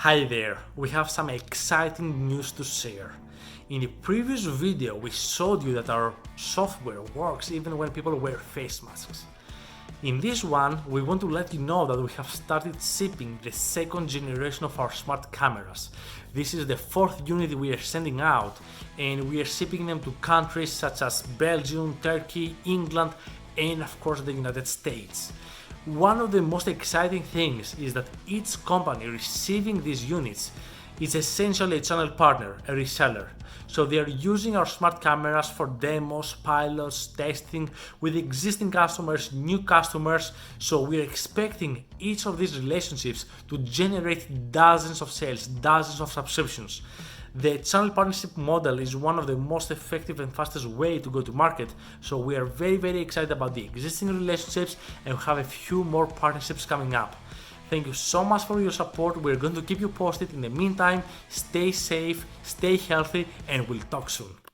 Hi there, we have some exciting news to share. In the previous video we showed you that our software works even when people wear face masks. In this one we want to let you know that we have started shipping the second generation of our smart cameras. This is the fourth unit we are sending out and we are shipping them to countries such as Belgium, Turkey, England and of course the United States. One of the most exciting things is that each company receiving these units is essentially a channel partner, a reseller. So they are using our smart cameras for demos, pilots, testing with existing customers, new customers. So we're expecting each of these relationships to generate dozens of sales, dozens of subscriptions. The channel partnership model is one of the most effective and fastest way to go to market, so we are very excited about the existing relationships and we have a few more partnerships coming up. Thank you so much for your support. We're going to keep you posted. In the meantime, stay safe, stay healthy, and we'll talk soon.